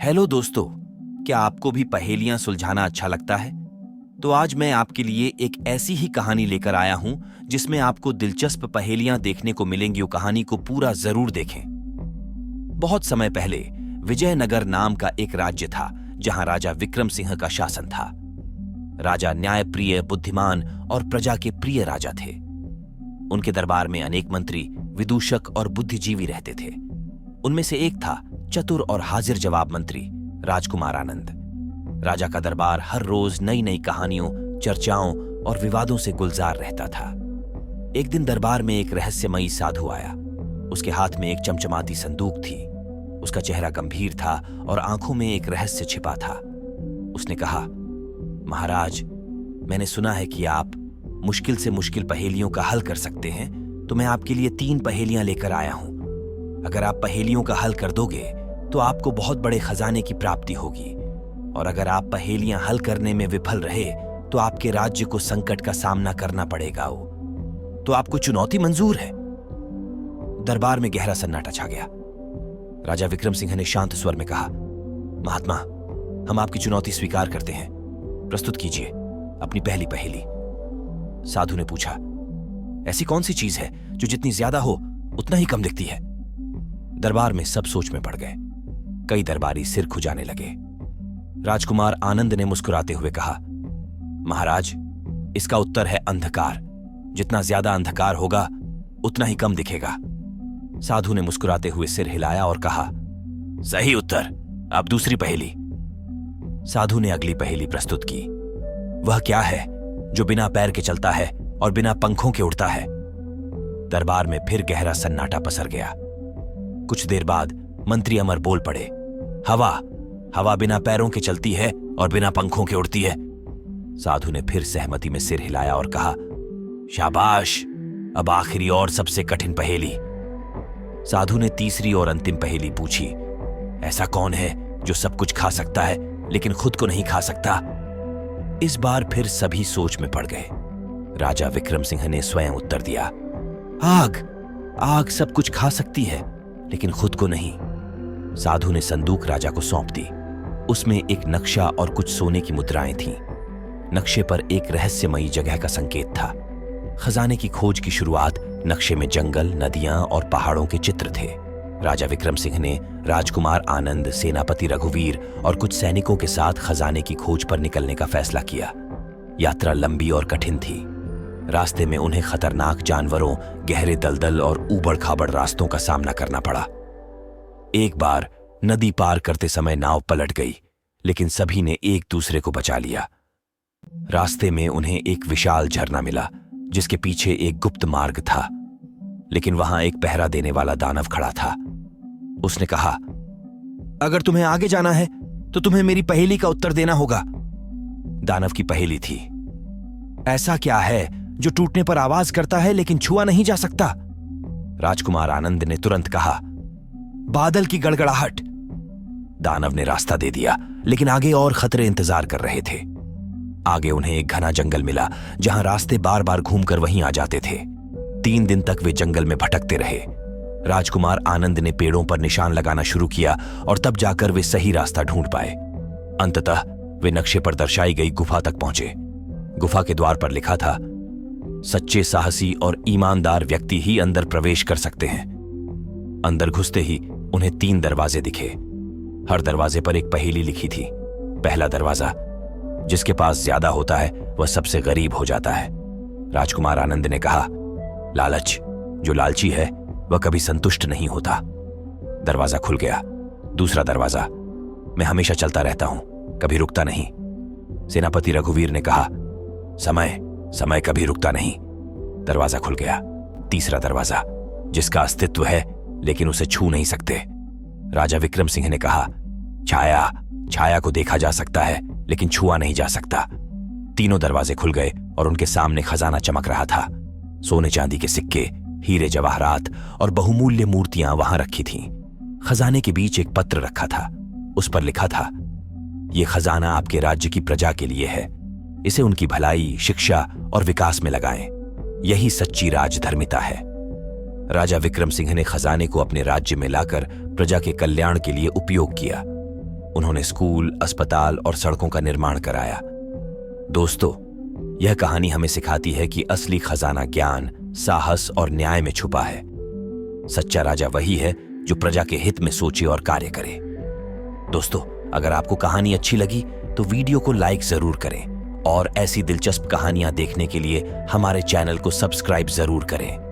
Hello दोस्तों, क्या आपको भी पहेलियां सुलझाना अच्छा लगता है? तो आज मैं आपके लिए एक ऐसी ही कहानी लेकर आया हूं जिसमें आपको दिलचस्प पहेलियां देखने को मिलेंगी। वो कहानी को पूरा जरूर देखें। बहुत समय पहले विजयनगर नाम का एक राज्य था जहां राजा विक्रम सिंह का शासन था। राजा न्यायप्रिय, बुद्धिमान और प्रजा के प्रिय राजा थे। उनके दरबार में अनेक मंत्री, विदूषक और बुद्धिजीवी रहते थे। उनमें से एक था चतुर और हाजिर जवाब मंत्री राजकुमार आनंद। राजा का दरबार हर रोज नई नई कहानियों, चर्चाओं और विवादों से गुलजार रहता था। एक दिन दरबार में एक रहस्यमयी साधु आया। उसके हाथ में एक चमचमाती संदूक थी। उसका चेहरा गंभीर था और आंखों में एक रहस्य छिपा था। उसने कहा, महाराज, मैंने सुना है कि आप मुश्किल से मुश्किल पहेलियों का हल कर सकते हैं, तो मैं आपके लिए 3 पहेलियां लेकर आया हूं। अगर आप पहेलियों का हल कर दोगे तो आपको बहुत बड़े खजाने की प्राप्ति होगी, और अगर आप पहेलियां हल करने में विफल रहे तो आपके राज्य को संकट का सामना करना पड़ेगा। तो आपको चुनौती मंजूर है? दरबार में गहरा सन्नाटा छा गया। राजा विक्रम सिंह ने शांत स्वर में कहा, महात्मा, हम आपकी चुनौती स्वीकार करते हैं। प्रस्तुत कीजिए अपनी पहली पहेली। साधु ने पूछा, ऐसी कौन सी चीज है जो जितनी ज्यादा हो उतना ही कम दिखती है? दरबार में सब सोच में पड़ गए। कई दरबारी सिर खुजाने लगे। राजकुमार आनंद ने मुस्कुराते हुए कहा, महाराज, इसका उत्तर है अंधकार। जितना ज्यादा अंधकार होगा उतना ही कम दिखेगा। साधु ने मुस्कुराते हुए सिर हिलाया और कहा, सही उत्तर। अब दूसरी पहेली। साधु ने अगली पहेली प्रस्तुत की। वह क्या है जो बिना पैर के चलता है और बिना पंखों के उड़ता है? दरबार में फिर गहरा सन्नाटा पसर गया। कुछ देर बाद मंत्री अमर बोल पड़े, हवा। हवा बिना पैरों के चलती है और बिना पंखों के उड़ती है। साधु ने फिर सहमति में सिर हिलाया और कहा, शाबाश। अब आखिरी और सबसे कठिन पहेली। साधु ने तीसरी और अंतिम पहेली पूछी, ऐसा कौन है जो सब कुछ खा सकता है लेकिन खुद को नहीं खा सकता? इस बार फिर सभी सोच में पड़ गए। राजा विक्रम सिंह ने स्वयं उत्तर दिया, आग। आग सब कुछ खा सकती है लेकिन खुद को नहीं। साधु ने संदूक राजा को सौंप दी। उसमें एक नक्शा और कुछ सोने की मुद्राएं थीं। नक्शे पर एक रहस्यमयी जगह का संकेत था। खजाने की खोज की शुरुआत नक्शे में जंगल, नदियां और पहाड़ों के चित्र थे। राजा विक्रम सिंह ने राजकुमार आनंद, सेनापति रघुवीर और कुछ सैनिकों के साथ खजाने की खोज पर निकलने का फैसला किया। यात्रा लंबी और कठिन थी। रास्ते में उन्हें खतरनाक जानवरों, गहरे दलदल और ऊबड़-खाबड़ रास्तों का सामना करना पड़ा। एक बार नदी पार करते समय नाव पलट गई, लेकिन सभी ने एक दूसरे को बचा लिया। रास्ते में उन्हें एक विशाल झरना मिला जिसके पीछे एक गुप्त मार्ग था, लेकिन वहां एक पहरा देने वाला दानव खड़ा था। उसने कहा, अगर तुम्हें आगे जाना है तो तुम्हें मेरी पहेली का उत्तर देना होगा। दानव की पहेली थी, ऐसा क्या है जो टूटने पर आवाज करता है लेकिन छुआ नहीं जा सकता? राजकुमार आनंद ने तुरंत कहा, बादल की गड़गड़ाहट। दानव ने रास्ता दे दिया, लेकिन आगे और खतरे इंतजार कर रहे थे। आगे उन्हें एक घना जंगल मिला जहां रास्ते बार बार घूमकर वहीं आ जाते थे। 3 दिन तक वे जंगल में भटकते रहे। राजकुमार आनंद ने पेड़ों पर निशान लगाना शुरू किया और तब जाकर वे सही रास्ता ढूंढ पाए। अंततः वे नक्शे पर दर्शाई गई गुफा तक पहुंचे। गुफा के द्वार पर लिखा था, सच्चे, साहसी और ईमानदार व्यक्ति ही अंदर प्रवेश कर सकते हैं। अंदर घुसते ही उन्हें 3 दरवाजे दिखे। हर दरवाजे पर एक पहेली लिखी थी। पहला दरवाजा, जिसके पास ज्यादा होता है वह सबसे गरीब हो जाता है। राजकुमार आनंद ने कहा, लालच। जो लालची है वह कभी संतुष्ट नहीं होता। दरवाजा खुल गया। दूसरा दरवाजा, मैं हमेशा चलता रहता हूं, कभी रुकता नहीं। सेनापति रघुवीर ने कहा, समय। समय कभी रुकता नहीं। दरवाजा खुल गया। तीसरा दरवाजा, जिसका अस्तित्व है लेकिन उसे छू नहीं सकते। राजा विक्रम सिंह ने कहा, छाया। छाया को देखा जा सकता है लेकिन छुआ नहीं जा सकता। तीनों दरवाजे खुल गए और उनके सामने खजाना चमक रहा था। सोने चांदी के सिक्के, हीरे जवाहरात और बहुमूल्य मूर्तियां वहां रखी थीं। खजाने के बीच एक पत्र रखा था। उस पर लिखा था, यह खजाना आपके राज्य की प्रजा के लिए है। इसे उनकी भलाई, शिक्षा और विकास में लगाएं। यही सच्ची राजधर्मिता है। राजा विक्रम सिंह ने खजाने को अपने राज्य में लाकर प्रजा के कल्याण के लिए उपयोग किया। उन्होंने स्कूल, अस्पताल और सड़कों का निर्माण कराया। दोस्तों, यह कहानी हमें सिखाती है कि असली खजाना ज्ञान, साहस और न्याय में छुपा है। सच्चा राजा वही है जो प्रजा के हित में सोचे और कार्य करे। दोस्तों, अगर आपको कहानी अच्छी लगी तो वीडियो को लाइक जरूर करें और ऐसी दिलचस्प कहानियां देखने के लिए हमारे चैनल को सब्सक्राइब जरूर करें।